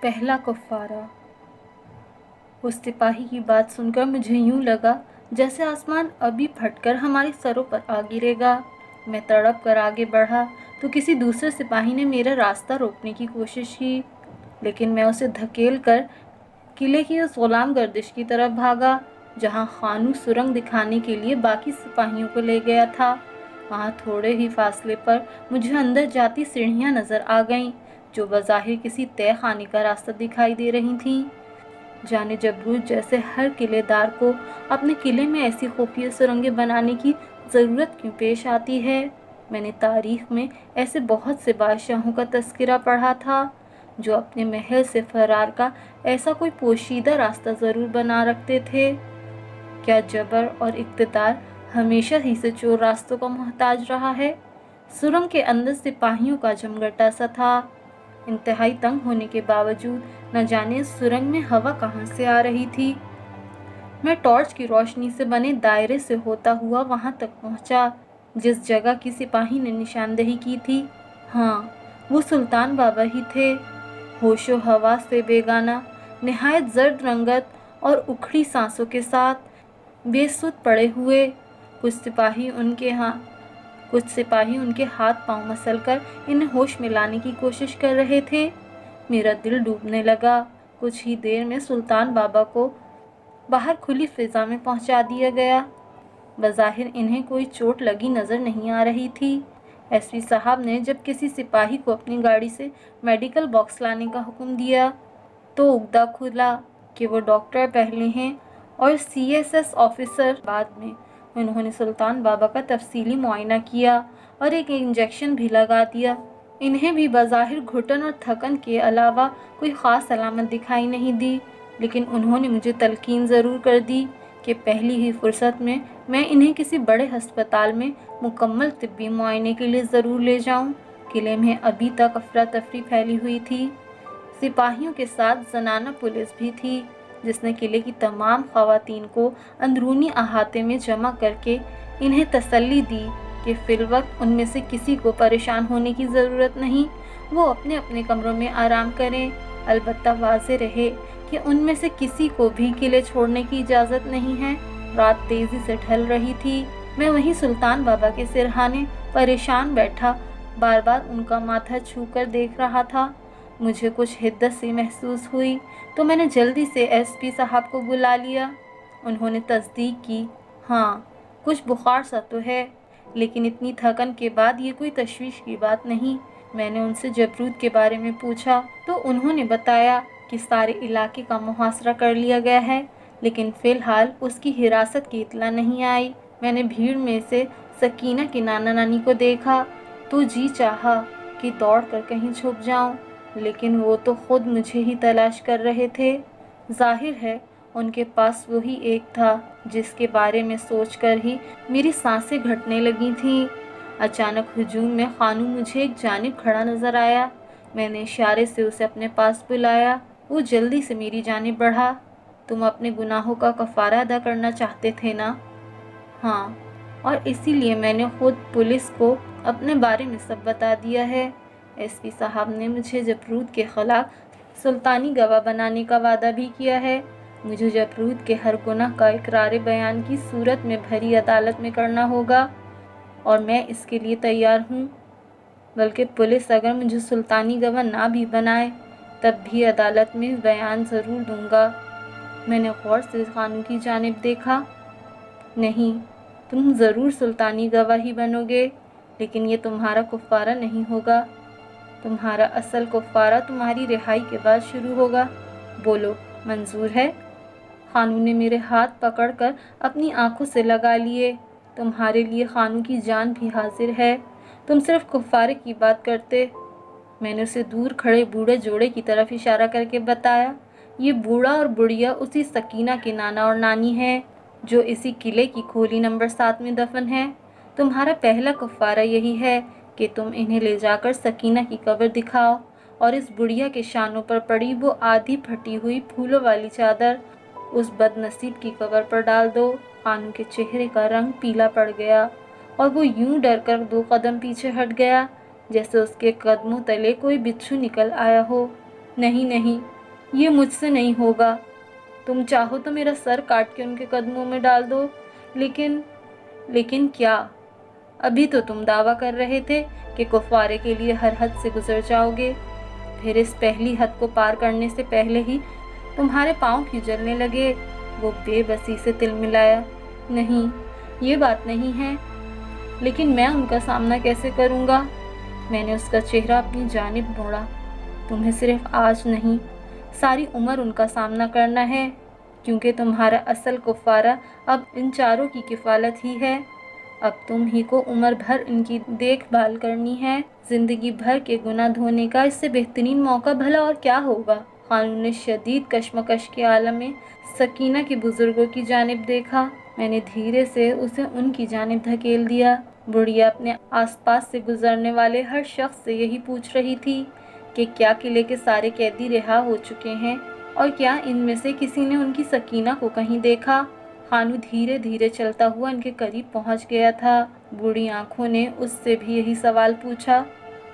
پہلا کفارہ۔ اس سپاہی کی بات سن کر مجھے یوں لگا جیسے آسمان ابھی پھٹ کر ہمارے سروں پر آ گرے گا۔ میں تڑپ کر آگے بڑھا تو کسی دوسرے سپاہی نے میرا راستہ روکنے کی کوشش کی، لیکن میں اسے دھکیل کر قلعے کی اس غلام گردش کی طرف بھاگا جہاں خانو سرنگ دکھانے کے لیے باقی سپاہیوں کو لے گیا تھا۔ وہاں تھوڑے ہی فاصلے پر مجھے اندر جاتی سیڑھیاں نظر آ گئیں جو بظاہر کسی تہہ خانے کا راستہ دکھائی دے رہی تھیں۔ جانے جبروت جیسے ہر قلعے دار کو اپنے قلعے میں ایسی خفیہ سرنگیں بنانے کی ضرورت کیوں پیش آتی ہے؟ میں نے تاریخ میں ایسے بہت سے بادشاہوں کا تذکرہ پڑھا تھا جو اپنے محل سے فرار کا ایسا کوئی پوشیدہ راستہ ضرور بنا رکھتے تھے۔ کیا جبر اور اقتدار ہمیشہ ہی سے چور راستوں کا محتاج رہا ہے؟ سرنگ کے اندر سپاہیوں کا جمگٹا سا تھا۔ انتہائی تنگ ہونے کے باوجود نہ جانے اس سرنگ میں ہوا کہاں سے آ رہی تھی۔ میں ٹارچ کی روشنی سے بنے دائرے سے ہوتا ہوا وہاں تک پہنچا جس جگہ کی سپاہی نے نشاندہی کی تھی۔ ہاں، وہ سلطان بابا ہی تھے، ہوش و حواس سے بیگانہ، نہایت زرد رنگت اور اکھڑی سانسوں کے ساتھ، بے سود پڑے ہوئے۔ کچھ سپاہی ان کے ہاتھ پاؤں مسل کر انہیں ہوش میں لانے کی کوشش کر رہے تھے۔ میرا دل ڈوبنے لگا۔ کچھ ہی دیر میں سلطان بابا کو باہر کھلی فضا میں پہنچا دیا گیا۔ بظاہر انہیں کوئی چوٹ لگی نظر نہیں آ رہی تھی۔ ایس پی صاحب نے جب کسی سپاہی کو اپنی گاڑی سے میڈیکل باکس لانے کا حکم دیا تو اگدا کھلا کہ وہ ڈاکٹر پہلے ہیں اور CSS آفیسر بعد میں۔ انہوں نے سلطان بابا کا تفصیلی معائنہ کیا اور ایک انجیکشن بھی لگا دیا۔ انہیں بھی بظاہر گھٹن اور تھکن کے علاوہ کوئی خاص علامت دکھائی نہیں دی، لیکن انہوں نے مجھے تلقین ضرور کر دی کہ پہلی ہی فرصت میں انہیں کسی بڑے ہسپتال میں مکمل طبی معائنے کے لیے ضرور لے جاؤں۔ قلعے میں ابھی تک افراتفری پھیلی ہوئی تھی۔ سپاہیوں کے ساتھ زنانہ پولیس بھی تھی جس نے قلعے کی تمام خواتین کو اندرونی احاطے میں جمع کر کے انہیں تسلی دی کہ فی الوقت ان میں سے کسی کو پریشان ہونے کی ضرورت نہیں، وہ اپنے اپنے کمروں میں آرام کریں۔ البتہ واضح رہے کہ ان میں سے کسی کو بھی قلعے چھوڑنے کی اجازت نہیں ہے۔ رات تیزی سے ڈھل رہی تھی۔ میں وہیں سلطان بابا کے سرہانے پریشان بیٹھا بار بار ان کا ماتھا چھو کر دیکھ رہا تھا۔ مجھے کچھ حدت سی محسوس ہوئی تو میں نے جلدی سے SP صاحب کو بلا لیا۔ انہوں نے تصدیق کی، ہاں، کچھ بخار سا تو ہے، لیکن اتنی تھکن کے بعد یہ کوئی تشویش کی بات نہیں۔ میں نے ان سے جبروت کے بارے میں پوچھا تو انہوں نے بتایا کہ سارے علاقے کا محاصرہ کر لیا گیا ہے، لیکن فی الحال اس کی حراست کی اطلاع نہیں آئی۔ میں نے بھیڑ میں سے سکینہ کی نانا نانی کو دیکھا تو جی چاہا کہ دوڑ کر کہیں چھپ جاؤں، لیکن وہ تو خود مجھے ہی تلاش کر رہے تھے۔ ظاہر ہے ان کے پاس وہی ایک تھا جس کے بارے میں سوچ کر ہی میری سانسیں گھٹنے لگی تھیں۔ اچانک ہجوم میں خانو مجھے ایک جانب کھڑا نظر آیا۔ میں نے اشارے سے اسے اپنے پاس بلایا۔ وہ جلدی سے میری جانب بڑھا۔ تم اپنے گناہوں کا کفارہ ادا کرنا چاہتے تھے نا؟ ہاں، اور اسی لیے میں نے خود پولیس کو اپنے بارے میں سب بتا دیا ہے۔ SP صاحب نے مجھے جبروت کے خلاف سلطانی گواہ بنانے کا وعدہ بھی کیا ہے۔ مجھے جبروت کے ہر گناہ کا اقرار بیان کی صورت میں بھری عدالت میں کرنا ہوگا، اور میں اس کے لیے تیار ہوں۔ بلکہ پولیس اگر مجھے سلطانی گواہ نہ بھی بنائے تب بھی عدالت میں بیان ضرور دوں گا۔ میں نے غور سے خانو کی جانب دیکھا۔ نہیں، تم ضرور سلطانی گواہ ہی بنو گے، لیکن یہ تمہارا کفارہ نہیں ہوگا۔ تمہارا اصل کفارہ تمہاری رہائی کے بعد شروع ہوگا۔ بولو، منظور ہے؟ خانو نے میرے ہاتھ پکڑ کر اپنی آنکھوں سے لگا لیے۔ تمہارے لیے خانو کی جان بھی حاضر ہے، تم صرف کفارے کی بات کرتے۔ میں نے اسے دور کھڑے بوڑھے جوڑے کی طرف اشارہ کر کے بتایا، یہ بوڑھا اور بڑھیا اسی سکینہ کے نانا اور نانی ہیں جو اسی قلعے کی کھولی نمبر 7 میں دفن ہے۔ تمہارا پہلا کفارہ یہی ہے کہ تم انہیں لے جا کر سکینہ کی قبر دکھاؤ اور اس بڑھیا کے شانوں پر پڑی وہ آدھی پھٹی ہوئی پھولوں والی چادر اس بد نصیب کی قبر پر ڈال دو۔ خانو کے چہرے کا رنگ پیلا پڑ گیا اور وہ یوں ڈر کر 2 قدم پیچھے ہٹ گیا جیسے اس کے قدموں تلے کوئی بچھو نکل آیا ہو۔ نہیں نہیں، یہ مجھ سے نہیں ہوگا، تم چاہو تو میرا سر کاٹ کے ان کے قدموں میں ڈال دو، لیکن کیا؟ ابھی تو تم دعویٰ کر رہے تھے کہ کفارے کے لیے ہر حد سے گزر جاؤ گے، پھر اس پہلی حد کو پار کرنے سے پہلے ہی تمہارے پاؤں کیوں جلنے لگے؟ وہ بے بسی سے تلملایا۔ نہیں، یہ بات نہیں ہے، لیکن میں ان کا سامنا کیسے کروں گا؟ میں نے اس کا چہرہ اپنی جانب موڑا۔ تمہیں صرف آج نہیں، ساری عمر ان کا سامنا کرنا ہے، کیونکہ تمہارا اصل کفارہ اب ان چاروں کی کفالت ہی ہے۔ اب تم ہی کو عمر بھر ان کی دیکھ بھال کرنی ہے۔ زندگی بھر کے گناہ دھونے کا اس سے بہترین موقع بھلا اور کیا ہوگا؟ خانوں نے شدید کشمکش کے عالم میں سکینہ کے بزرگوں کی جانب دیکھا۔ میں نے دھیرے سے اسے ان کی جانب دھکیل دیا۔ بڑھیا اپنے آس پاس سے گزرنے والے ہر شخص سے یہی پوچھ رہی تھی کہ کیا قلعے کے سارے قیدی رہا ہو چکے ہیں، اور کیا ان میں سے کسی نے ان کی سکینہ کو کہیں دیکھا؟ خانو دھیرے دھیرے چلتا ہوا ان کے قریب پہنچ گیا تھا۔ بوڑھی آنکھوں نے اس سے بھی یہی سوال پوچھا۔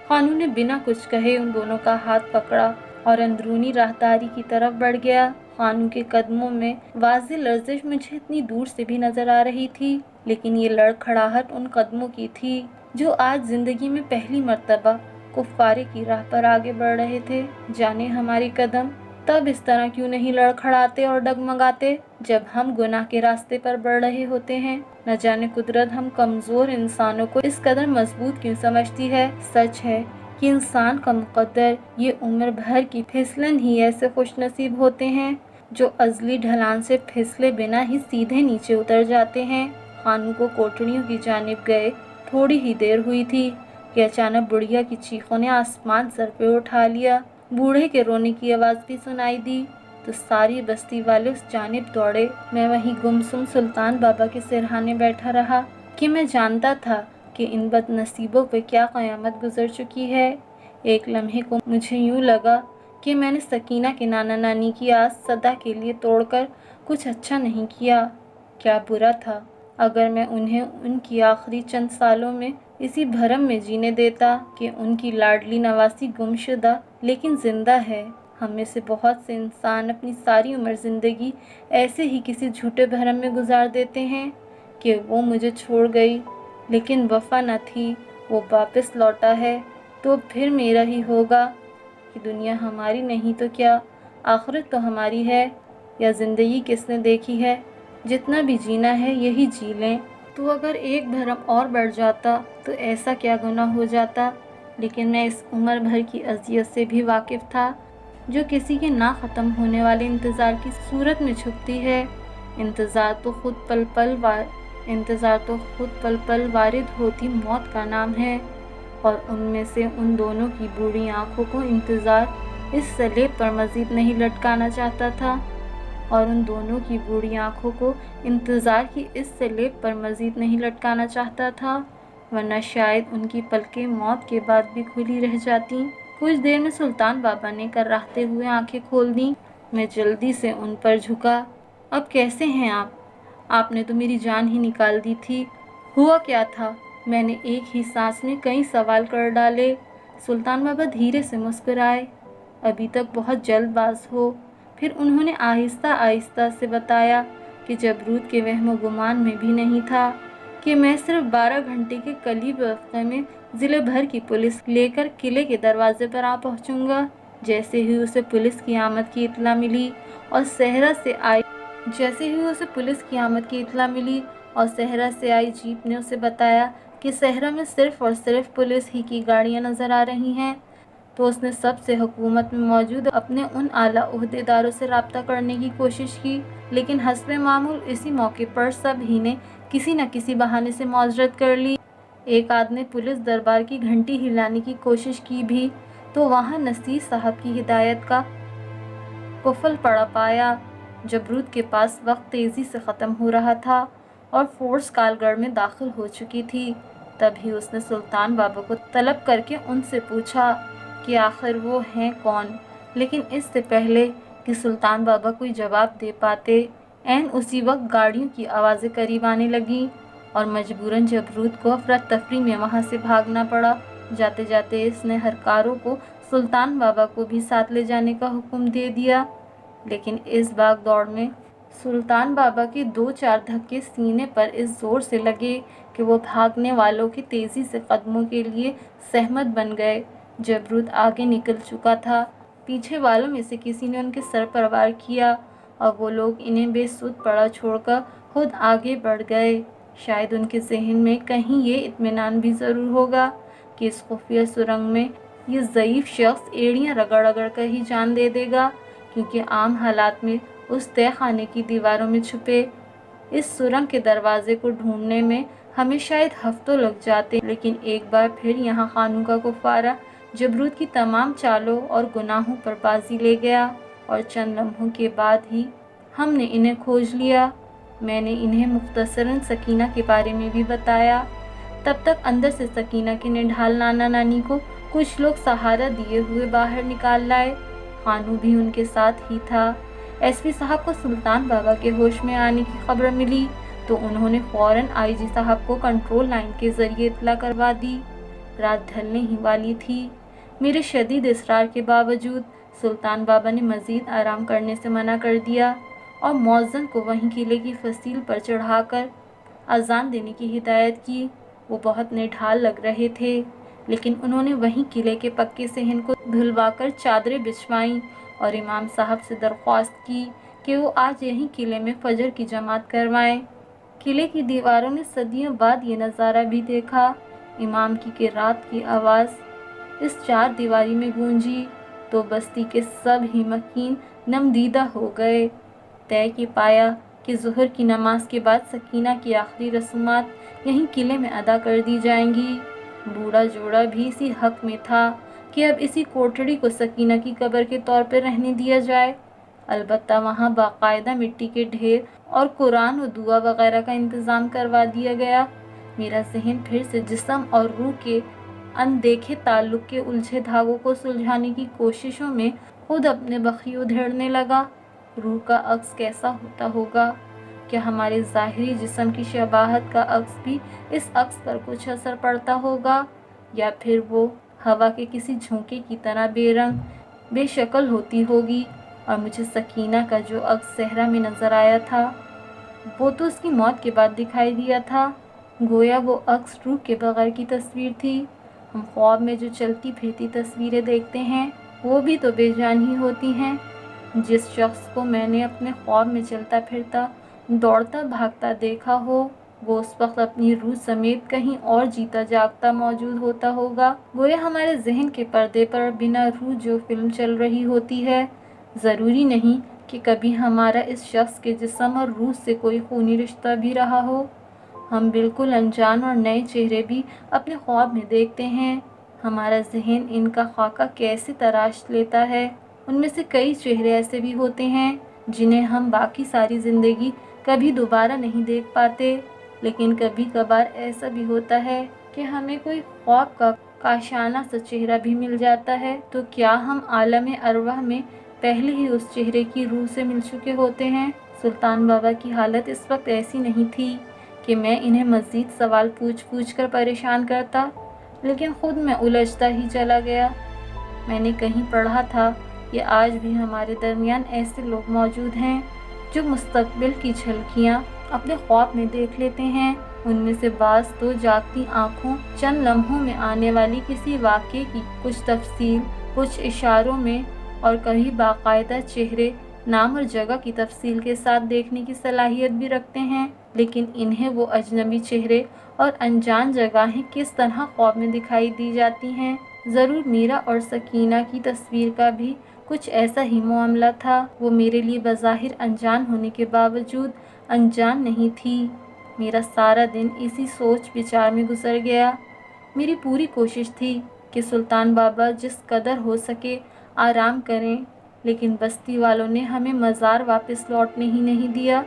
خانو نے بنا کچھ کہے ان دونوں کا ہاتھ پکڑا اور اندرونی راہداری کی طرف بڑھ گیا۔ خانو کے قدموں میں واضح لرزش مجھے اتنی دور سے بھی نظر آ رہی تھی، لیکن یہ لڑکھڑاہٹ ان قدموں کی تھی جو آج زندگی میں پہلی مرتبہ کفارے کی راہ پر آگے بڑھ رہے تھے۔ جانے ہماری قدم تب اس طرح کیوں نہیں لڑکھڑاتے اور ڈگمگاتے جب ہم گناہ کے راستے پر بڑھ رہے ہوتے ہیں؟ نہ جانے قدرت ہم کمزور انسانوں کو اس قدر مضبوط کیوں سمجھتی ہے؟ سچ ہے کہ انسان کا مقدر یہ عمر بھر کی پھسلن ہی ایسے خوش نصیب ہوتے ہیں جو ازلی ڈھلان سے پھسلے بنا ہی سیدھے نیچے اتر جاتے ہیں۔ خانو کو کوٹڑیوں کی جانب گئے تھوڑی ہی دیر ہوئی تھی کہ اچانک بڑھیا کی چیخوں نے آسمان سر پہ اٹھا لیا۔ بوڑھے کے رونے کی آواز بھی سنائی دی تو ساری بستی والے اس جانب دوڑے۔ میں وہیں گمسم سلطان بابا کے سرہانے بیٹھا رہا کہ میں جانتا تھا کہ ان بد نصیبوں پہ کیا قیامت گزر چکی ہے۔ ایک لمحے کو مجھے یوں لگا کہ میں نے سکینہ کے نانا نانی کی آس سدا کے لیے توڑ کر کچھ اچھا نہیں کیا۔ کیا برا تھا اگر میں انہیں ان کی آخری چند سالوں میں اسی بھرم میں جینے دیتا کہ ان کی لاڈلی نواسی گمشدہ لیکن زندہ ہے۔ ہم میں سے بہت سے انسان اپنی ساری عمر زندگی ایسے ہی کسی جھوٹے بھرم میں گزار دیتے ہیں کہ وہ مجھے چھوڑ گئی لیکن وفا نہ تھی، وہ واپس لوٹا ہے تو پھر میرا ہی ہوگا کہ دنیا ہماری نہیں تو کیا، آخرت تو ہماری ہے۔ یا زندگی کس نے دیکھی ہے؟ جتنا بھی جینا ہے یہی جی لیں۔ تو اگر ایک بھرم اور بڑھ جاتا تو ایسا کیا گناہ ہو جاتا؟ لیکن میں اس عمر بھر کی اذیت سے بھی واقف تھا جو کسی کے نہ ختم ہونے والے انتظار کی صورت میں چھپتی ہے۔ انتظار تو خود پل پل وارد ہوتی موت کا نام ہے، اور ان میں سے ان دونوں کی بوڑھی آنکھوں کو انتظار اس سلیب پر مزید نہیں لٹکانا چاہتا تھا، اور ان دونوں کی بوڑھی آنکھوں کو انتظار کی اس سلیب پر مزید نہیں لٹکانا چاہتا تھا، ورنہ شاید ان کی پلکیں موت کے بعد بھی کھلی رہ جاتی۔ کچھ دیر میں سلطان بابا نے کراہتے ہوئے آنکھیں کھول دیں۔ میں جلدی سے ان پر جھکا۔ اب کیسے ہیں آپ نے تو میری جان ہی نکال دی تھی۔ ہوا کیا تھا؟ میں نے ایک ہی سانس میں کئی سوال کر ڈالے۔ سلطان بابا دھیرے سے مسکرائے۔ ابھی تک بہت جلد باز ہو۔ پھر انہوں نے آہستہ آہستہ سے بتایا کہ جبروت کے وہم و گمان میں بھی نہیں تھا کہ میں صرف 12 گھنٹے کے قلیب وقفے میں ضلع بھر کی پولیس لے کر قلعے کے دروازے پر آ پہنچوں گا۔ جیسے ہی اسے پولیس کی آمد کی اطلاع ملی اور صحرا سے آئی جیپ نے اسے بتایا کہ صحرا میں صرف اور صرف پولیس ہی کی گاڑیاں نظر آ رہی ہیں، تو اس نے سب سے حکومت میں موجود اپنے ان اعلیٰ عہدیداروں سے رابطہ کرنے کی کوشش کی، لیکن حسب معمول اسی موقع پر سب ہی نے کسی نہ کسی بہانے سے معذرت کر لی۔ ایک آدھ نے پولیس دربار کی گھنٹی ہلانے کی کوشش کی بھی تو وہاں نصیر صاحب کی ہدایت کا قفل پڑا پایا۔ جبروت کے پاس وقت تیزی سے ختم ہو رہا تھا اور فورس کال گڑھ میں داخل ہو چکی تھی۔ تبھی اس نے سلطان بابا کو طلب کر کے ان سے پوچھا کہ آخر وہ ہیں کون، لیکن اس سے پہلے کہ سلطان بابا کوئی جواب دے پاتے، عین اسی وقت گاڑیوں کی آوازیں قریب آنے لگیں اور مجبوراً جبروت کو افراتفری میں وہاں سے بھاگنا پڑا۔ جاتے جاتے اس نے ہر کاروں کو सुल्तान बाबा को भी साथ ले जाने का हुक्म दे दिया। लेकिन इस भाग दौड़ में सुल्तान बाबा के 2-4 धक्के सीने पर इस जोर से लगे कि वो भागने वालों की तेज़ी से कदमों के लिए सहमत बन गए। जबरूद आगे निकल चुका था। पीछे वालों में से किसी ने उनके सर पर वार किया और वो लोग इन्हें बेसुध पड़ा छोड़कर खुद आगे बढ़ गए। शायद उनके जहन में कहीं ये इत्मीनान भी ज़रूर होगा कि इस खुफिया सुरंग में ये ज़ईफ़ शख्स एड़ियाँ रगड़ रगड़ कर ही जान दे देगा, क्योंकि आम हालात में उस तय खाने की दीवारों में छुपे इस सुरंग के दरवाजे को ढूंढने में हमें शायद हफ्तों लग जाते। लेकिन एक बार फिर यहाँ खानों का कुफारा जबरूद की तमाम चालों और गुनाहों पर बाजी ले गया और चंद लम्हों के बाद ही हमने इन्हें खोज लिया। मैंने इन्हें मुख्तसरन सकीना के बारे में भी बताया। तब तक अंदर से सकीना के निढाल नाना नानी को कुछ लोग सहारा दिए हुए बाहर निकाल लाए। खानू भी उनके साथ ही था। एसपी साहब को सुल्तान बाबा के होश में आने की खबर मिली तो उन्होंने फौरन आईजी साहब को कंट्रोल लाइन के जरिए इत्तला करवा दी। रात ढलने ही वाली थी। मेरे शदीद इसरार के बावजूद सुल्तान बाबा ने मज़ीद आराम करने से मना कर दिया और मौज़न को वहीं किले की फसील पर चढ़ाकर अजान देने की हिदायत की। वो बहुत निढाल लग रहे थे, लेकिन उन्होंने वहीं किले के पक्के सहन को धुलवाकर चादरें बिछवाईं और इमाम साहब से दरख्वास्त की कि वो आज यहीं किले में फजर की जमात करवाएं। किले की दीवारों ने सदियों बाद ये नज़ारा भी देखा। इमाम की किरात की आवाज़ इस चार दीवारी में गूंजी तो बस्ती के सब ही मकीन नमदीदा हो गए। तय की पाया कि ज़ुहर की नमाज के बाद सकीना की आखिरी रस्मात यहीं किले में अदा कर दी जाएंगी। बूढ़ा जोड़ा भी इसी हक में था कि अब इसी कोठड़ी को सकीना की कब्र के तौर पर रहने दिया जाए। अलबत्ता वहाँ बाकायदा मिट्टी के ढेर और कुरान और दुआ वगैरह का इंतज़ाम करवा दिया गया। मेरा जहन फिर से जिस्म और रूह के अनदेखे ताल्लुक़ के उलझे धागों को सुलझाने की कोशिशों में खुद अपने बखी उधेड़ने लगा। रूह का अक्स कैसा होता होगा? क्या हमारे ज़ाहिरी जिस्म की शबाहत का अक्स भी इस अक्स पर कुछ असर पड़ता होगा, या फिर वो हवा के किसी झोंके की तरह बेरंग बेशक्ल होती होगी? और मुझे सकीना का जो अक्स सहरा में नज़र आया था वो तो उसकी मौत के बाद दिखाई दिया था। गोया वो अक्स रूह के बगैर की तस्वीर थी। हम ख्वाब में जो चलती फिरती तस्वीरें देखते हैं वो भी तो बेजान ही होती हैं। जिस शख्स को मैंने अपने ख्वाब में चलता फिरता दौड़ता भागता देखा हो वो उस वक्त अपनी रूह समेत कहीं और जीता जागता मौजूद होता होगा। गोया हमारे जहन के पर्दे पर बिना रूह जो फिल्म चल रही होती है। ज़रूरी नहीं कि कभी हमारा इस शख्स के जिस्म और रूह से कोई खूनी रिश्ता भी रहा हो। हम बिल्कुल अनजान और नए चेहरे भी अपने ख्वाब में देखते हैं। हमारा जहन इनका खाका कैसे तराश लेता है। उनमें से कई चेहरे ऐसे भी होते हैं जिन्हें हम बाकी सारी ज़िंदगी कभी दोबारा नहीं देख पाते। लेकिन कभी कभार ऐसा भी होता है कि हमें कोई ख्वाब का काशाना सा चेहरा भी मिल जाता है। तो क्या हम आलम अरवाह में पहले ही उस चेहरे की रूह से मिल चुके होते हैं? सुल्तान बाबा की हालत इस वक्त ऐसी नहीं थी कि मैं इन्हें मज़ीद सवाल पूछ कर परेशान करता, लेकिन ख़ुद मैं उलझता ही चला गया। मैंने कहीं पढ़ा था कि आज भी हमारे दरमियान ऐसे लोग मौजूद हैं जो मुस्तकबिल की झलकियाँ अपने ख्वाब में देख लेते हैं। उनमें से बाज़ तो जागती आँखों चंद लम्हों में आने वाली किसी वाक़े की कुछ तफसील कुछ इशारों में और कभी बाकायदा चेहरे नाम और जगह की तफसील के साथ देखने की सलाहियत भी रखते हैं। लेकिन इन्हें वो अजनबी चेहरे और अनजान जगहें किस तरह ख्वाब में दिखाई दी जाती हैं। ज़रूर मीरा और सकीना की तस्वीर का भी कुछ ऐसा ही मामला था। वो मेरे लिए बज़ाहिर अनजान होने के बावजूद अनजान नहीं थी। मेरा सारा दिन इसी सोच विचार में गुजर गया। मेरी पूरी कोशिश थी कि सुल्तान बाबा जिस कदर हो सके आराम करें, लेकिन बस्ती वालों ने हमें मज़ार वापस लौटने ही नहीं दिया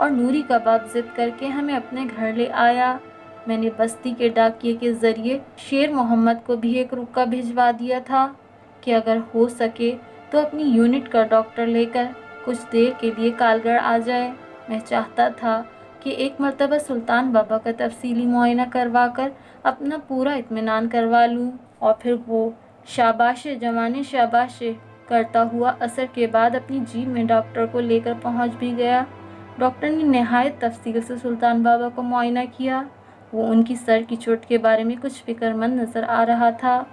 और नूरी का बाप ज़िद करके हमें अपने घर ले आया। मैंने बस्ती के डाकिये के ज़रिए शेर मोहम्मद को भी एक रुक्का भिजवा दिया था कि अगर हो सके तो अपनी यूनिट का डॉक्टर लेकर कुछ देर के लिए कालगढ़ आ जाए। मैं चाहता था कि एक मर्तबा सुल्तान बाबा का तफसीली मुआयना करवा कर अपना पूरा इत्मीनान करवा लूँ और फिर वो शाबाश जवाने शाबाश करता हुआ असर के बाद अपनी जीप में डॉक्टर को लेकर पहुंच भी गया। डॉक्टर ने निहायत तफसील से सुल्तान बाबा को मुआयना किया। वो उनकी सर की चोट के बारे में कुछ फिक्रमंद नज़र आ रहा था।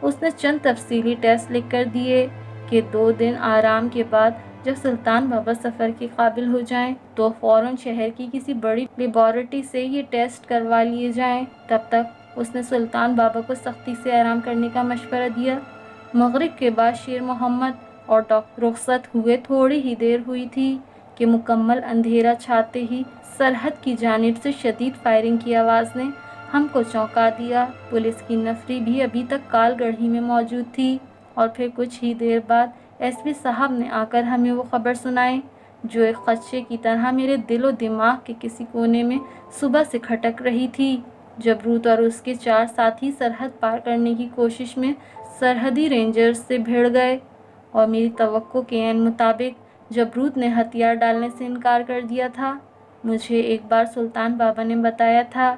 उसने चंद तफसीली टेस्ट लिख कर दिए कि 2 दिन आराम के बाद जब सुल्तान बाबा सफ़र के काबिल हो जाएं, तो फ़ौरन शहर की किसी बड़ी लेबॉरेटरी से ये टेस्ट करवा लिए जाएं। तब तक उसने सुल्तान बाबा को सख्ती से आराम करने का मशवरा दिया। मगरिब के बाद शेर मोहम्मद और डॉक्टर रुखसत हुए। थोड़ी ही देर हुई थी कि मुकम्मल अंधेरा छाते ही सरहद की जानिब से शदीद फायरिंग की आवाज़ ने हमको चौंका दिया। पुलिस की नफरी भी अभी तक कालगढ़ी में मौजूद थी और फिर कुछ ही देर बाद एसपी साहब ने आकर हमें वो खबर सुनाई जो एक खदशे की तरह मेरे दिलो दिमाग के किसी कोने में सुबह से खटक रही थी। जबरूत और उसके 4 साथी सरहद पार करने की कोशिश में सरहदी रेंजर्स से भिड़ गए और मेरी तवक्को के ऐन मुताबिक जबरूत ने हथियार डालने से इनकार कर दिया था। मुझे एक बार सुल्तान बाबा ने बताया था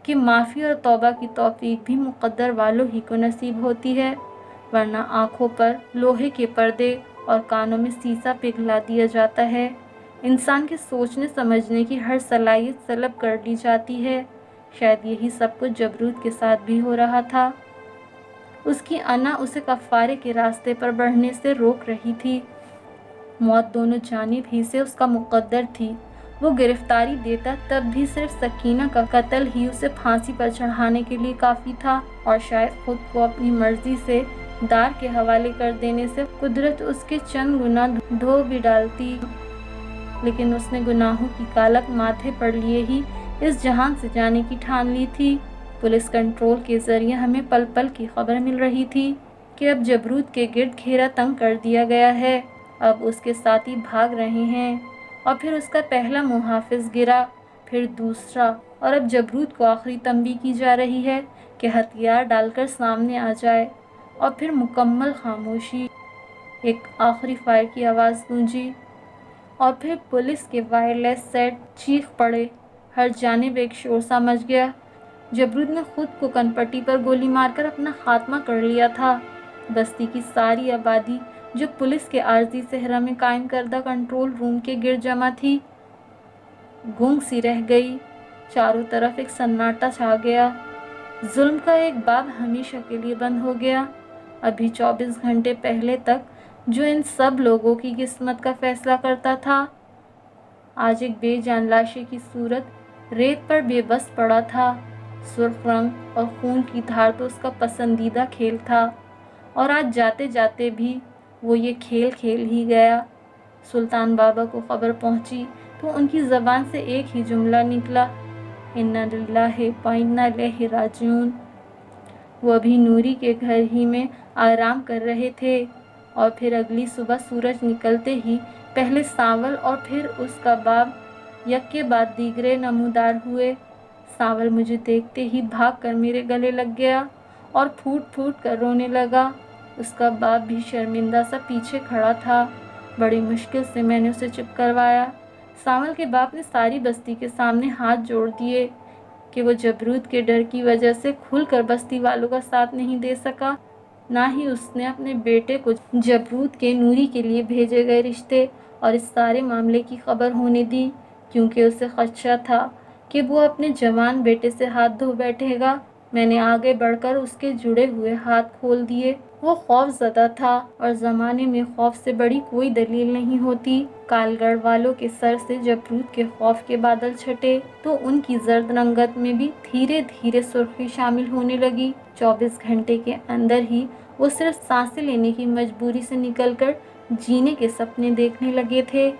कि माफ़ी और तौबा की तौफीक भी मुक़द्दर वालों ही को नसीब होती है, वरना आँखों पर लोहे के पर्दे और कानों में सीसा पिघला दिया जाता है। इंसान के सोचने समझने की हर सलाहियत सलब कर ली जाती है। शायद यही सब कुछ जबरूत के साथ भी हो रहा था। उसकी अना उसे कफ़ारे के रास्ते पर बढ़ने से रोक रही थी। मौत दोनों जानिब ही से उसका मुक़द्दर थी। वो गिरफ्तारी देता तब भी सिर्फ सकीना का कत्ल ही उसे फांसी पर चढ़ाने के लिए काफ़ी था और शायद खुद को अपनी मर्जी से दार के हवाले कर देने से कुदरत उसके चंद गुनाह धो भी डालती। लेकिन उसने गुनाहों की कालक माथे पर लिए ही इस जहान से जाने की ठान ली थी। पुलिस कंट्रोल के ज़रिए हमें पल पल की खबर मिल रही थी कि अब जबरूत के गिर्द घेरा तंग कर दिया गया है। अब उसके साथी भाग रहे हैं और फिर उसका पहला मुहाफिज गिरा, फिर दूसरा, और अब जबरूत को आखिरी तंबीह की जा रही है कि हथियार डालकर सामने आ जाए। और फिर मुकम्मल खामोशी। एक आखिरी फायर की आवाज़ गूंजी और फिर पुलिस के वायरलेस सेट चीख पड़े। हर जानिब एक शोर सा मच गया। जबरूत ने खुद को कनपट्टी पर गोली मारकर अपना खात्मा कर लिया था। बस्ती की सारी आबादी जो पुलिस के आर्जी सहरा में कायम करदा कंट्रोल रूम के गिर्द जमा थी, गूंग सी रह गई। चारों तरफ एक सन्नाटा छा गया। जुल्म का एक बाब हमेशा के लिए बंद हो गया। अभी 24 घंटे पहले तक जो इन सब लोगों की किस्मत का फैसला करता था, आज एक बेजान लाशे की सूरत रेत पर बेबस पड़ा था। सुर्ख रंग और खून की धार तो उसका पसंदीदा खेल था और आज जाते जाते भी वो ये खेल खेल ही गया। सुल्तान बाबा को खबर पहुंची तो उनकी ज़बान से एक ही जुमला निकला, इन्ना लिल्लाहि व इन्ना इलैहि राजिऊन। वो अभी नूरी के घर ही में आराम कर रहे थे और फिर अगली सुबह सूरज निकलते ही पहले सांवल और फिर उसका बाब यक के बाद दीगरे नमूदार हुए। सांवल मुझे देखते ही भाग कर मेरे गले लग गया और फूट फूट कर रोने लगा। उसका बाप भी शर्मिंदा सा पीछे खड़ा था। बड़ी मुश्किल से मैंने उसे चुप करवाया। सांवल के बाप ने सारी बस्ती के सामने हाथ जोड़ दिए कि वो जबरूत के डर की वजह से खुलकर बस्ती वालों का साथ नहीं दे सका। ना ही उसने अपने बेटे को जबरूत के नूरी के लिए भेजे गए रिश्ते और इस सारे मामले की खबर होने दी, क्योंकि उसे खदशा था कि वो अपने जवान बेटे से हाथ धो बैठेगा। मैंने आगे बढ़कर उसके जुड़े हुए हाथ खोल दिए। वो खौफज़दा था और ज़माने में खौफ से बड़ी कोई दलील नहीं होती। कालगढ़ वालों के सर से जबरूत के खौफ के बादल छटे तो उनकी जर्द रंगत में भी धीरे धीरे सुर्खी शामिल होने लगी। 24 घंटे के अंदर ही वो सिर्फ सांसें लेने की मजबूरी से निकलकर जीने के सपने देखने लगे थे।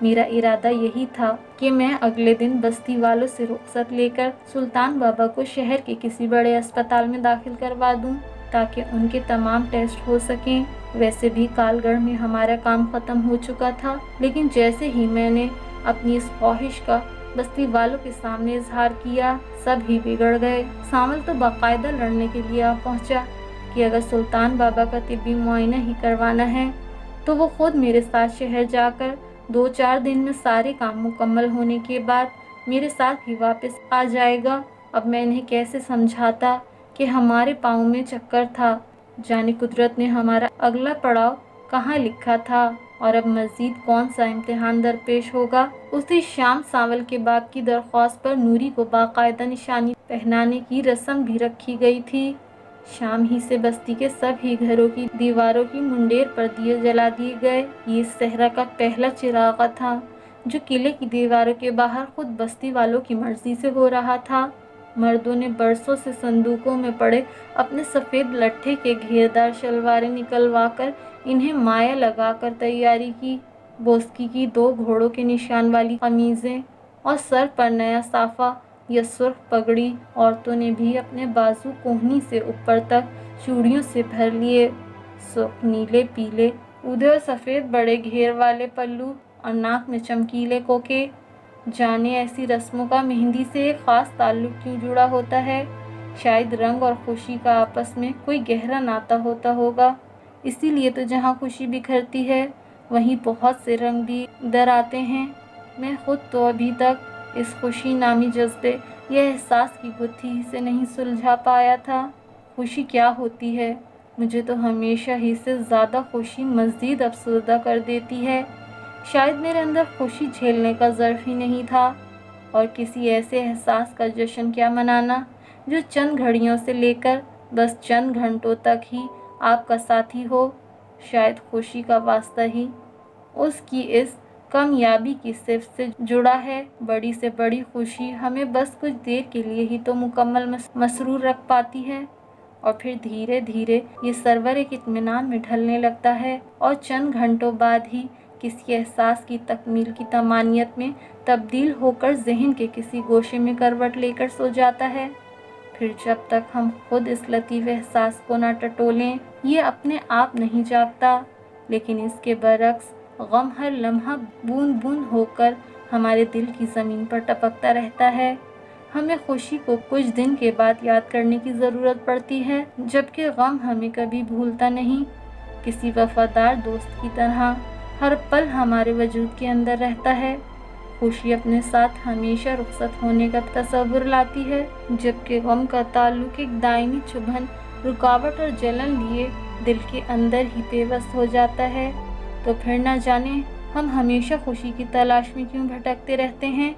मेरा इरादा यही था कि मैं अगले दिन बस्ती वालों से रुखसत लेकर सुल्तान बाबा को शहर के किसी बड़े अस्पताल में दाखिल करवा दूं, ताकि उनके तमाम टेस्ट हो सकें। वैसे भी कालगढ़ में हमारा काम ख़त्म हो चुका था, लेकिन जैसे ही मैंने अपनी इस ख्वाहिश का बस्ती वालों के सामने इजहार किया, सब ही बिगड़ गए। सांवल तो बाकायदा लड़ने के लिए आ पहुंचा कि अगर सुल्तान बाबा का तिब्बी मुआयना ही करवाना है तो वो खुद मेरे साथ शहर जाकर 2-4 दिन में सारे काम मुकम्मल होने के बाद मेरे साथ ही वापस आ जाएगा। अब मैं इन्हें कैसे समझाता कि हमारे पाँव में चक्कर था, जाने कुदरत ने हमारा अगला पड़ाव कहाँ लिखा था और अब मज़ीद कौन सा इम्तिहान दरपेश होगा। उसी शाम सांवल के बाप की दरख्वास्त पर नूरी को बाकायदा निशानी पहनाने की रस्म भी रखी गई थी। शाम ही से बस्ती के सभी घरों की दीवारों की मुंडेर पर दिए जला दिए गए। ये सहरा का पहला चिरागा था जो किले की दीवारों के बाहर खुद बस्ती वालों की मर्जी से हो रहा था। मर्दों ने बरसों से संदूकों में पड़े अपने सफ़ेद लट्ठे के घेरदार शलवारें निकलवा कर इन्हें माया लगाकर तैयारी की। बोस्की की 2 घोड़ों के निशान वाली कमीज़ें और सर पर नया साफा या सुर्ख पगड़ी। औरतों ने भी अपने बाजू कोहनी से ऊपर तक चूड़ियों से भर लिए। सुर्ख, नीले, पीले, उदय और सफ़ेद बड़े घेर वाले पल्लू और नाक में चमकीले कोके। जाने ऐसी रस्मों का मेहंदी से एक ख़ास ताल्लुक़ क्यों जुड़ा होता है। शायद रंग और खुशी का आपस में कोई गहरा नाता होता होगा। इसीलिए तो जहाँ खुशी बिखरती है वहीं बहुत से रंग भी दर आते हैं। मैं खुद तो अभी तक इस खुशी नामी जज्बे या एहसास की गुत्थी से नहीं सुलझा पाया था। खुशी क्या होती है? मुझे तो हमेशा ही से ज़्यादा खुशी मज़ीद अफसरदा कर देती है। शायद मेरे अंदर खुशी झेलने का ज़र्फ़ ही नहीं था। और किसी ऐसे एहसास का जश्न क्या मनाना जो चंद घड़ियों से लेकर बस चंद घंटों तक ही आपका साथी हो। शायद खुशी का वास्ता ही उसकी इस कामयाबी की सिर्फ से जुड़ा है। बड़ी से बड़ी खुशी हमें बस कुछ देर के लिए ही तो मुकम्मल मसरूर रख पाती है और फिर धीरे धीरे ये सरवर एक इत्मीनान में ढलने लगता है और चंद घंटों बाद ही किसी एहसास की तकमील की तमानियत में तब्दील होकर जहन के किसी गोशे में करवट लेकर सो जाता है। फिर जब तक हम खुद इस लतीफ़ एहसास को न टटोलें ये अपने आप नहीं जागता। लेकिन इसके बरक्स गम हर लम्हा बूंद बूंद होकर हमारे दिल की ज़मीन पर टपकता रहता है। हमें खुशी को कुछ दिन के बाद याद करने की ज़रूरत पड़ती है, जबकि गम हमें कभी भूलता नहीं। किसी वफादार दोस्त की तरह हर पल हमारे वजूद के अंदर रहता है। खुशी अपने साथ हमेशा रुखसत होने का तसव्वुर लाती है, जबकि गम का ताल्लुक एक दायमी चुभन, रुकावट और जलन लिए दिल के अंदर ही पेवस्त हो जाता है। तो फिर न जाने हम हमेशा खुशी की तलाश में क्यों भटकते रहते हैं।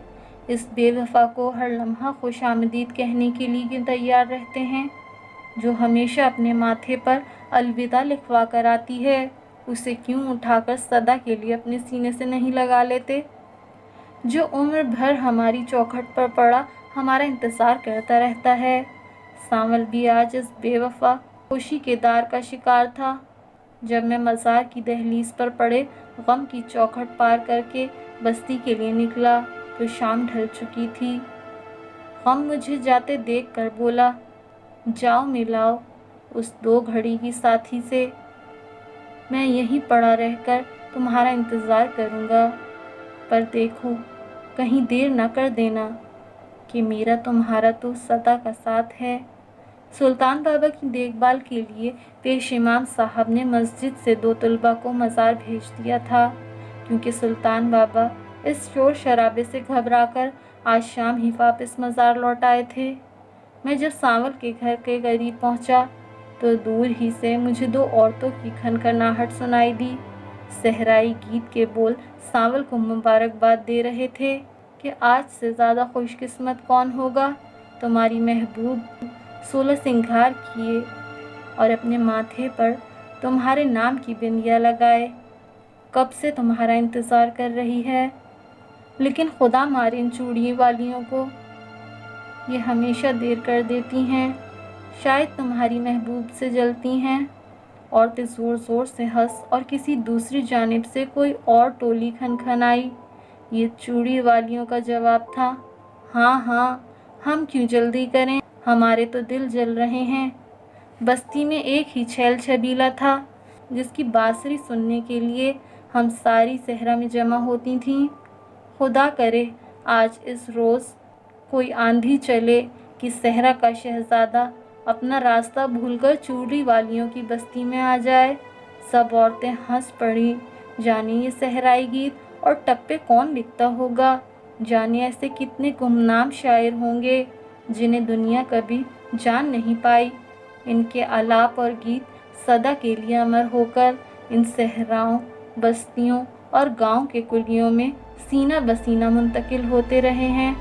इस बेवफा को हर लम्हा खुशामदीद कहने के लिए क्यों तैयार रहते हैं। जो हमेशा अपने माथे पर अलविदा लिखवा कर आती है उसे क्यों उठाकर सदा के लिए अपने सीने से नहीं लगा लेते। जो उम्र भर हमारी चौखट पर पड़ा हमारा इंतज़ार करता रहता है। सांवल भी आज इस बेवफा खुशी के दार का शिकार था। जब मैं मज़ार की दहलीज पर पड़े गम की चौखट पार करके बस्ती के लिए निकला तो शाम ढल चुकी थी। गम मुझे जाते देख कर बोला, जाओ मिलाओ उस 2 घड़ी की साथी से। मैं यहीं पड़ा रहकर तुम्हारा इंतज़ार करूँगा, पर देखो कहीं देर न कर देना कि मेरा तुम्हारा तो सदा का साथ है। सुल्तान बाबा की देखभाल के लिए पेश इमाम साहब ने मस्जिद से 2 तलबा को मज़ार भेज दिया था, क्योंकि सुल्तान बाबा इस शोर शराबे से घबराकर आज शाम ही वापस मज़ार लौट आए थे। मैं जब सांवल के घर के करीब पहुंचा तो दूर ही से मुझे 2 औरतों की खनखनाहट सुनाई दी। सहराई गीत के बोल सांवल को मुबारकबाद दे रहे थे कि आज से ज़्यादा खुशकिस्मत कौन होगा। तुम्हारी महबूब 16 सिंगार किए और अपने माथे पर तुम्हारे नाम की बिंदिया लगाए कब से तुम्हारा इंतज़ार कर रही है। लेकिन खुदा मारे इन चूड़ी वालियों को, ये हमेशा देर कर देती हैं। शायद तुम्हारी महबूब से जलती हैं। औरतें ज़ोर ज़ोर से हंस और किसी दूसरी जानिब से कोई और टोली खनखनाई। ये चूड़ी वालियों का जवाब था, हाँ हाँ, हम क्यों जल्दी करें, हमारे तो दिल जल रहे हैं। बस्ती में एक ही छैल छबीला था जिसकी बांसुरी सुनने के लिए हम सारी सहरा में जमा होती थीं। खुदा करे आज इस रोज़ कोई आंधी चले कि सहरा का शहज़ादा अपना रास्ता भूलकर चूड़ी वालियों की बस्ती में आ जाए। सब औरतें हंस पड़ी। जाने ये सहराई गीत और टप्पे कौन लिखता होगा। जाने ऐसे कितने गुमनाम शायर होंगे जिन्हें दुनिया कभी जान नहीं पाई। इनके आलाप और गीत सदा के लिए अमर होकर इन सहराओं, बस्तियों और गांव के कुलियों में सीना बसीना मुंतकिल होते रहे हैं।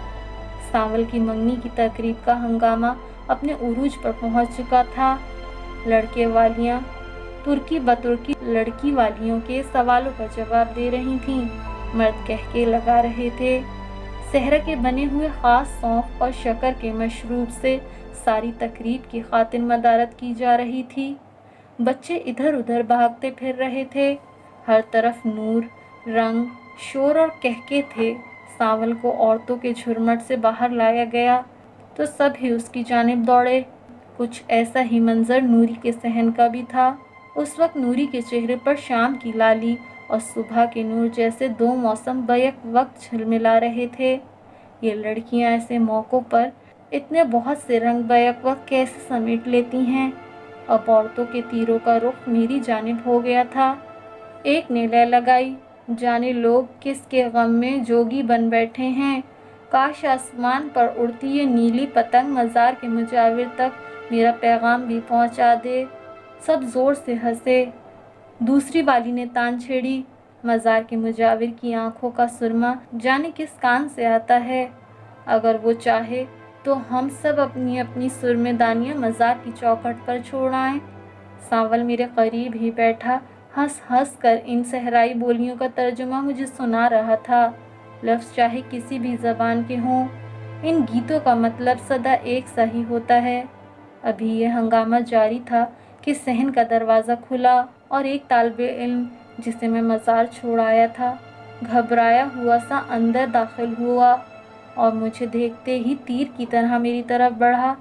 सांवल की मंगनी की तकरीब का हंगामा अपने उरूज पर पहुंच चुका था। लड़के वालियां तुर्की बतुर्की लड़की वालियों के सवालों का जवाब दे रही थीं। मर्द कहके लगा रहे थे। सहरा के बने हुए खास सौंफ और शक्कर के मशरूब से सारी तकरीब की खातिर मदारत की जा रही थी। बच्चे इधर उधर भागते फिर रहे थे। हर तरफ नूर, रंग, शोर और कहके थे। सांवल को औरतों के झुरमट से बाहर लाया गया तो सब ही उसकी जानिब दौड़े। कुछ ऐसा ही मंजर नूरी के सहन का भी था। उस वक्त नूरी के चेहरे पर शाम की लाली और सुबह के नूर जैसे दो मौसम बैक वक्त झिलमिला रहे थे। ये लड़कियां ऐसे मौक़ों पर इतने बहुत से रंग बैक वक्त कैसे समेट लेती हैं। अब औरतों के तीरों का रुख मेरी जानिब हो गया था। एक ने लय लगाई, जाने लोग किसके गम में जोगी बन बैठे हैं। काश आसमान पर उड़ती ये नीली पतंग मज़ार के मुजाविर तक मेरा पैगाम भी पहुंचा दे। सब ज़ोर से हंसे। दूसरी वाली ने तान छेड़ी, मज़ार के मुजाविर की आंखों का सुरमा जाने किस कान से आता है। अगर वो चाहे तो हम सब अपनी अपनी सुरमेदानियाँ मज़ार की चौखट पर छोड़ आएं। सांवल मेरे करीब ही बैठा हंस हंस कर इन सहराई बोलियों का तर्जुमा मुझे सुना रहा था। लफ्ज़ चाहे किसी भी ज़बान के हों, इन गीतों का मतलब सदा एक सा ही होता है। अभी यह हंगामा जारी था कि सहन का दरवाज़ा खुला और एक तालिबे इल्म जिसे मैं मज़ार छोड़ आया था घबराया हुआ सा अंदर दाखिल हुआ और मुझे देखते ही तीर की तरह मेरी तरफ बढ़ा।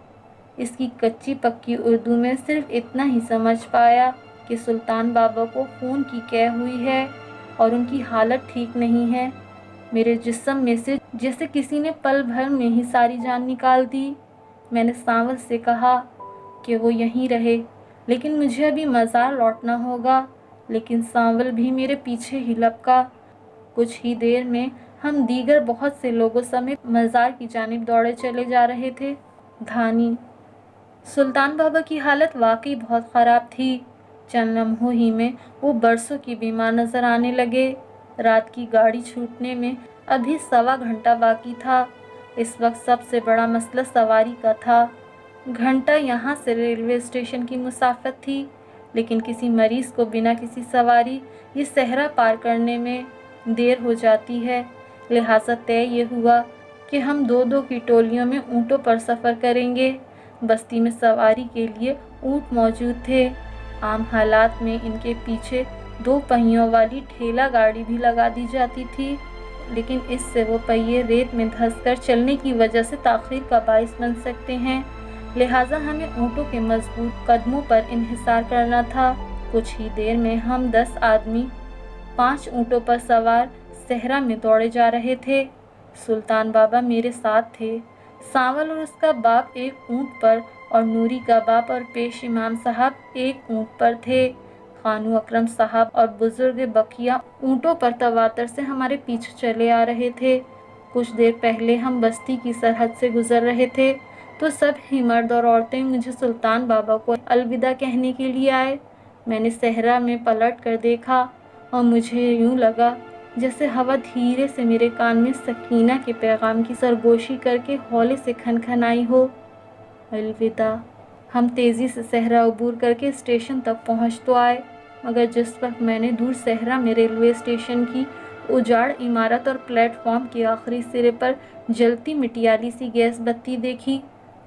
इसकी कच्ची पक्की उर्दू में सिर्फ इतना ही समझ पाया कि सुल्तान बाबा को खून की कै हुई है और उनकी हालत ठीक नहीं है। मेरे जिस्म में से जैसे किसी ने पल भर में ही सारी जान निकाल दी। मैंने सांवल से कहा कि वो यहीं रहे, लेकिन मुझे अभी मज़ार लौटना होगा। लेकिन सांवल भी मेरे पीछे ही लपका। कुछ ही देर में हम दीगर बहुत से लोगों समेत मज़ार की जानिब दौड़े चले जा रहे थे। धानी सुल्तान बाबा की हालत वाकई बहुत ख़राब थी। चंद लम्हों ही में वो बरसों की बीमार नज़र आने लगे। रात की गाड़ी छूटने में अभी 1.25 घंटा बाकी था। इस वक्त सबसे बड़ा मसला सवारी का था। घंटा यहाँ से रेलवे स्टेशन की मुसाफत थी, लेकिन किसी मरीज़ को बिना किसी सवारी ये सहरा पार करने में देर हो जाती है। लिहाजा तय ये हुआ कि हम दो दो की टोलियों में ऊँटों पर सफ़र करेंगे। बस्ती में सवारी के लिए ऊँट मौजूद थे। आम हालात में इनके पीछे 2 पहियों वाली ठेला गाड़ी भी लगा दी जाती थी, लेकिन इससे वो पहिए रेत में धंसकर चलने की वजह से ताख़ीर का बाइस बन सकते हैं। लिहाजा हमें ऊँटों के मजबूत कदमों पर इन्हिसार करना था। कुछ ही देर में हम 10 आदमी 5 ऊँटों पर सवार सहरा में दौड़े जा रहे थे। सुल्तान बाबा मेरे साथ थे। सांवल और उसका बाप एक ऊँट पर और नूरी का बाप और पेश इमाम साहब एक ऊँट पर थे। खानू अकरम साहब और बुजुर्ग बकिया ऊँटों पर तवातर से हमारे पीछे चले आ रहे थे। कुछ देर पहले हम बस्ती की सरहद से गुजर रहे थे तो सब ही मर्द और औरतें मुझे सुल्तान बाबा को अलविदा कहने के लिए आए। मैंने सहरा में पलट कर देखा और मुझे यूँ लगा जैसे हवा धीरे से मेरे कान में सकीना के पैगाम की सरगोशी करके हौले से खनखनाई हो। अलविदा। हम तेज़ी से सहरा अबूर करके स्टेशन तक पहुँच तो आए, मगर जिस वक्त मैंने दूर सहरा में रेलवे स्टेशन की उजाड़ इमारत और प्लेटफॉर्म के आखिरी सिरे पर जलती मिटियाली सी गैस बत्ती देखी,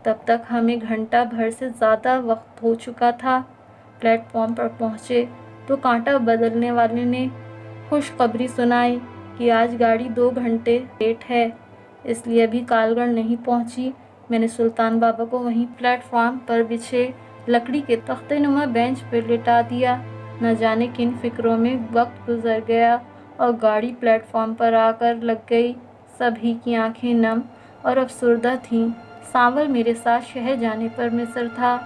तब तक हमें घंटा भर से ज़्यादा वक्त हो चुका था। प्लेटफॉर्म पर पहुँचे तो कांटा बदलने वाले ने खुशखबरी सुनाई कि आज गाड़ी 2 घंटे लेट है, इसलिए अभी कालगढ़ नहीं पहुँची। मैंने सुल्तान बाबा को वहीं प्लेटफॉर्म पर बिछे लकड़ी के तख्ते नुमा बेंच पर लिटा दिया। न जाने किन फिक्रों में वक्त गुजर गया और गाड़ी प्लेटफॉर्म पर आकर लग गई। सभी की आंखें नम और अफसुर्दा थीं। सांवल मेरे साथ शहर जाने पर मिसर था।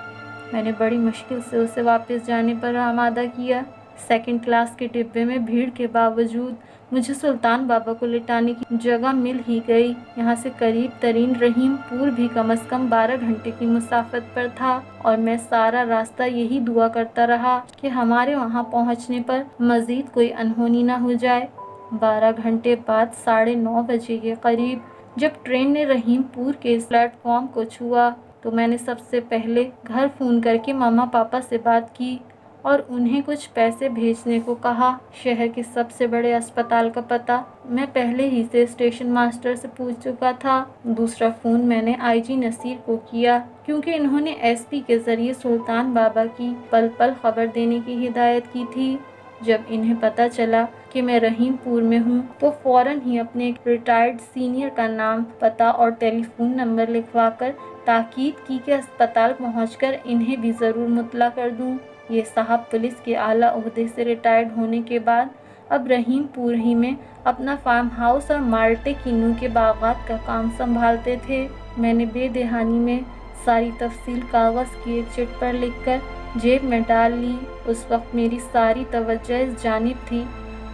मैंने बड़ी मुश्किल से उसे वापस जाने पर आमादा किया। सेकंड क्लास के डिब्बे में भीड़ के बावजूद मुझे सुल्तान बाबा को लिटाने की जगह मिल ही गई। यहाँ से करीब तरीन रहीमपुर भी कम से कम 12 घंटे की मुसाफत पर था और मैं सारा रास्ता यही दुआ करता रहा कि हमारे वहाँ पहुँचने पर मजीद कोई अनहोनी न हो जाए। 12 घंटे बाद 9:30 बजे के करीब जब ट्रेन ने रहीमपुर के प्लेटफॉर्म को छुआ तो मैंने सबसे पहले घर फ़ोन करके मामा पापा से बात की और उन्हें कुछ पैसे भेजने को कहा। शहर के सबसे बड़े अस्पताल का पता मैं पहले ही से स्टेशन मास्टर से पूछ चुका था। दूसरा फ़ोन मैंने आईजी नसीर को किया क्योंकि इन्होंने एसपी के ज़रिए सुल्तान बाबा की पल पल खबर देने की हिदायत की थी। जब इन्हें पता चला कि मैं रहीमपुर में हूँ तो फ़ौरन ही अपने एक रिटायर्ड सीनियर का नाम, पता और टेलीफोन नंबर लिखवाकर ताकीद की कि अस्पताल पहुँचकर इन्हें भी ज़रूर मुतला कर दूँ। ये साहब पुलिस के आला ओहदे से रिटायर्ड होने के बाद अब रहीमपुर ही में अपना फार्म हाउस और माल्टे किन्नू के बागात का काम संभालते थे। मैंने बेदहानी में सारी तफसील कागज़ की एक चिट पर लिखकर जेब में डाल ली। उस वक्त मेरी सारी तवज्जो इस जानिब थी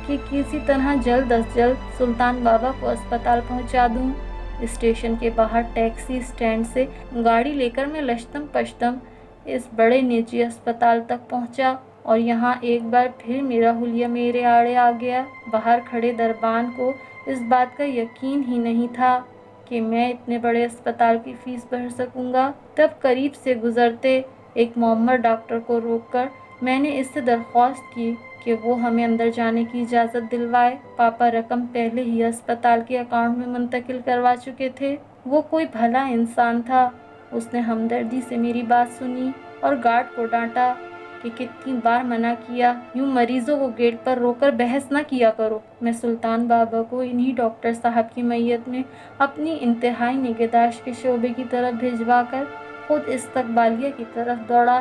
कि किसी तरह जल्द अज जल्द सुल्तान बाबा को अस्पताल पहुंचा दूं। स्टेशन के बाहर टैक्सी स्टैंड से गाड़ी लेकर मैं लश्तम पश्तम इस बड़े निजी अस्पताल तक पहुंचा और यहाँ एक बार फिर मेरा हुलिया मेरे आड़े आ गया। बाहर खड़े दरबान को इस बात का यकीन ही नहीं था कि मैं इतने बड़े अस्पताल की फ़ीस भर सकूंगा। तब करीब से गुजरते एक मोहम्मद डॉक्टर को रोककर मैंने इससे दरख्वास्त की कि वो हमें अंदर जाने की इजाज़त दिलवाए। पापा रकम पहले ही अस्पताल के अकाउंट में मुंतकिल करवा चुके थे। वो कोई भला इंसान था। उसने हमदर्दी से मेरी बात सुनी और गार्ड को डांटा कि कितनी बार मना किया, यूँ मरीजों को गेट पर रोककर बहस ना किया करो। मैं सुल्तान बाबा को इन्हीं डॉक्टर साहब की मैयत में अपनी इंतहाई निगहदाश्त के शोबे की तरफ भिजवाकर खुद इस्तकबालिया की तरफ दौड़ा।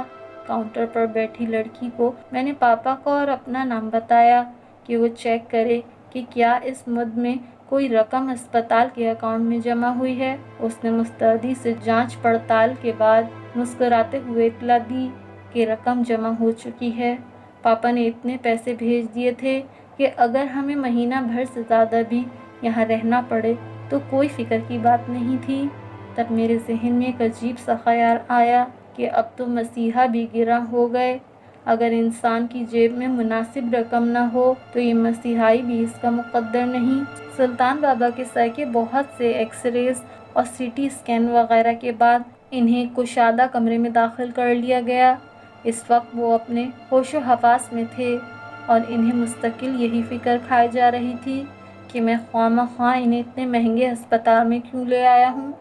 काउंटर पर बैठी लड़की को मैंने पापा को और अपना नाम बताया कि वो चेक करे कि क्या इस मुद्द में कोई रकम अस्पताल के अकाउंट में जमा हुई है। उसने मुस्तैदी से जांच पड़ताल के बाद मुस्कुराते हुए इत्तला दी कि रकम जमा हो चुकी है। पापा ने इतने पैसे भेज दिए थे कि अगर हमें महीना भर से ज़्यादा भी यहाँ रहना पड़े तो कोई फ़िक्र की बात नहीं थी। तब मेरे जहन में एक अजीब सा ख्याल आया कि अब तो मसीहा भी गिरा हो गए। अगर इंसान की जेब में मुनासिब रकम न हो तो ये मसीहाई भी इसका मुकद्दर नहीं। सुल्तान बाबा के सर के बहुत से एक्सरेज और सीटी स्कैन वगैरह के बाद इन्हें कुशादा कमरे में दाखिल कर लिया गया। इस वक्त वो अपने होशो हवास में थे और इन्हें मुस्तकिल यही फ़िक्र खाई जा रही थी कि मैं ख्वामख्वाह इन्हें इतने महंगे अस्पताल में क्यों ले आया हूँ।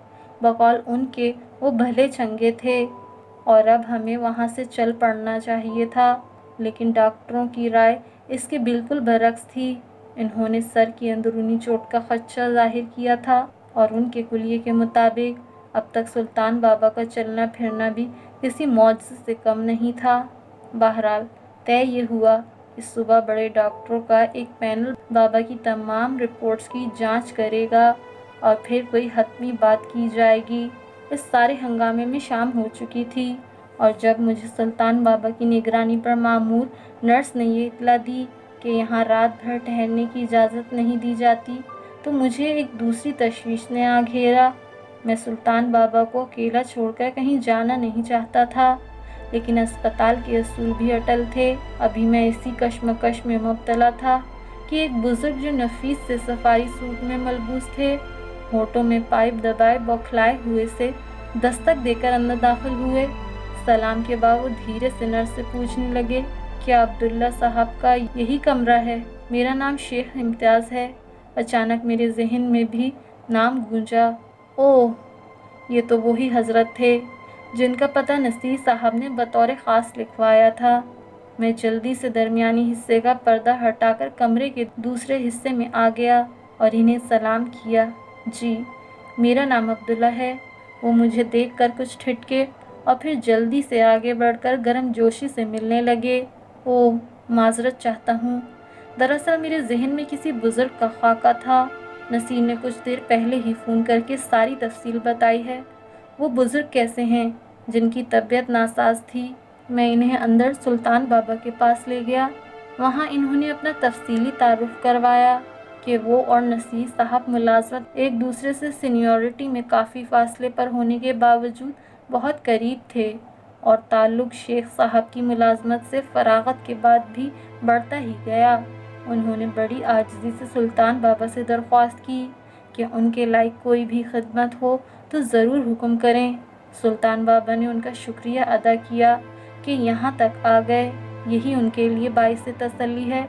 बकौल उनके वो भले चंगे थे और अब हमें वहाँ से चल पड़ना चाहिए था, लेकिन डॉक्टरों की राय इसके बिल्कुल बरक्स थी। इन्होंने सर की अंदरूनी चोट का खदशा जाहिर किया था और उनके कुलिये के मुताबिक अब तक सुल्तान बाबा का चलना फिरना भी किसी मौजज़े से कम नहीं था। बहरहाल तय ये हुआ कि सुबह बड़े डॉक्टरों का एक पैनल बाबा की तमाम रिपोर्ट्स की जांच करेगा और फिर कोई हतमी बात की जाएगी। इस सारे हंगामे में शाम हो चुकी थी और जब मुझे सुल्तान बाबा की निगरानी पर मामूर नर्स ने ये इत्तला दी कि यहाँ रात भर ठहरने की इजाज़त नहीं दी जाती तो मुझे एक दूसरी तशवीश ने आ घेरा। मैं सुल्तान बाबा को अकेला छोड़कर कहीं जाना नहीं चाहता था, लेकिन अस्पताल के असूल भी अटल थे। अभी मैं इसी कश्मकश में मुब्तला था कि एक बुज़ुर्ग जो नफीस से सफारी सूट में मलबूस थे, होठों में पाइप दबाए बौखलाए हुए से दस्तक देकर अंदर दाखिल हुए। सलाम के बाद वो धीरे से नर्स से पूछने लगे, क्या अब्दुल्ला साहब का यही कमरा है? मेरा नाम शेख इम्तियाज़ है। अचानक मेरे जहन में भी नाम गूंजा। ओह, ये तो वही हज़रत थे जिनका पता नसीर साहब ने बतौर ख़ास लिखवाया था। मैं जल्दी से दरमियानी हिस्से का पर्दा हटाकर कमरे के दूसरे हिस्से में आ गया और इन्हें सलाम किया। जी, मेरा नाम अब्दुल्ला है। वो मुझे देखकर कुछ ठिठके और फिर जल्दी से आगे बढ़कर गर्म जोशी से मिलने लगे। ओह, माजरत चाहता हूँ। दरअसल मेरे जहन में किसी बुज़ुर्ग का खाका था। नसीर ने कुछ देर पहले ही फ़ोन करके सारी तफसील बताई है। वो बुज़ुर्ग कैसे हैं जिनकी तबीयत नासाज थी? मैं इन्हें अंदर सुल्तान बाबा के पास ले गया। وہاں انہوں نے اپنا تفصیلی تعارف کروایا کہ وہ اور نصیر صاحب ملازمت ایک دوسرے سے سینیورٹی میں کافی فاصلے پر ہونے کے باوجود بہت قریب تھے، اور تعلق شیخ صاحب کی ملازمت سے فراغت کے بعد بھی بڑھتا ہی گیا۔ انہوں نے بڑی عاجزی سے سلطان بابا سے درخواست کی کہ ان کے لائق کوئی بھی خدمت ہو تو ضرور حکم کریں۔ سلطان بابا نے ان کا شکریہ ادا کیا کہ یہاں تک آ گئے، یہی ان کے لیے باعث تسلی ہے۔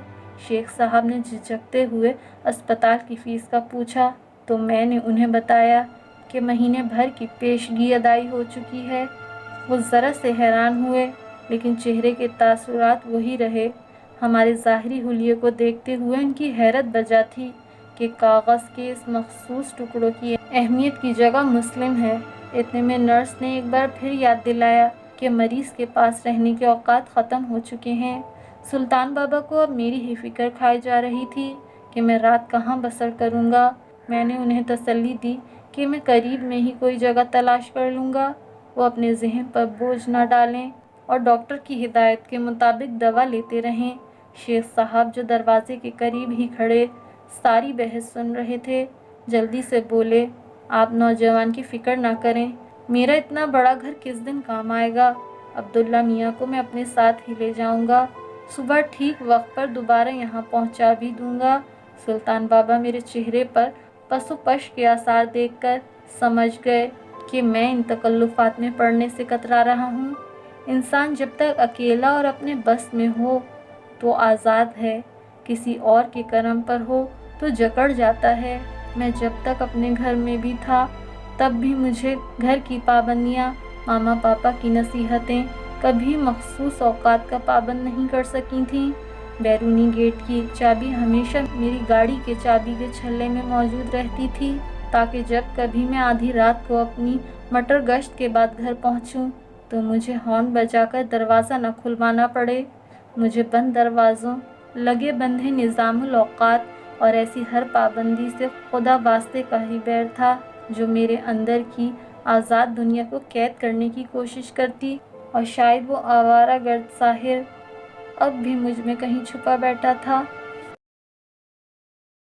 شیخ صاحب نے جھجکتے ہوئے اسپتال کی فیس کا پوچھا تو میں نے انہیں بتایا کہ مہینے بھر کی پیشگی ادائی ہو چکی ہے۔ وہ ذرا سے حیران ہوئے، لیکن چہرے کے تاثرات وہی رہے۔ ہمارے ظاہری حلیے کو دیکھتے ہوئے ان کی حیرت بجا تھی کہ کاغذ کے اس مخصوص ٹکڑوں کی اہمیت کی جگہ مسلم ہے۔ اتنے میں نرس نے ایک بار پھر یاد دلایا کہ مریض کے پاس رہنے کے اوقات ختم ہو چکے ہیں۔ سلطان بابا کو اب میری ہی فکر کھائی جا رہی تھی کہ میں رات کہاں بسر کروں گا۔ میں نے انہیں تسلی دی کہ میں قریب میں ہی کوئی جگہ تلاش کر لوں گا۔ وہ اپنے ذہن پر بوجھ نہ ڈالیں اور ڈاکٹر کی ہدایت کے مطابق دوا لیتے رہیں۔ شیخ صاحب جو دروازے کے قریب ہی کھڑے ساری بحث سن رہے تھے، جلدی سے بولے، آپ نوجوان کی فکر نہ کریں، میرا اتنا بڑا گھر کس دن کام آئے گا۔ عبداللہ میاں کو میں اپنے ساتھ ہی لے جاؤں گا، صبح ٹھیک وقت پر دوبارہ یہاں پہنچا بھی دوں گا۔ سلطان بابا میرے چہرے پر پس و پش کے آثار دیکھ کر سمجھ گئے کہ میں ان تکلفات میں پڑنے سے کترا رہا ہوں۔ انسان جب تک اکیلا اور اپنے بس میں ہو تو آزاد ہے، کسی اور کے کرم پر ہو تو جکڑ جاتا ہے۔ میں جب تک اپنے گھر میں بھی تھا تب بھی مجھے گھر کی پابندیاں، ماما پاپا کی نصیحتیں کبھی مخصوص اوقات کا پابند نہیں کر سکی تھیں۔ بیرونی گیٹ کی ایک چابی ہمیشہ میری گاڑی کے چابی کے چھلے میں موجود رہتی تھی تاکہ جب کبھی میں آدھی رات کو اپنی مٹر گشت کے بعد گھر پہنچوں تو مجھے ہارن بجا کر دروازہ نہ کھلوانا پڑے۔ مجھے بند دروازوں، لگے بندھے نظام الاوقات اور ایسی ہر پابندی سے خدا واسطے کا ہی بیر تھا جو میرے اندر کی آزاد دنیا کو قید کرنے کی کوشش کرتی، اور شاید وہ آوارہ گرد ساحر اب بھی مجھ میں کہیں چھپا بیٹھا تھا۔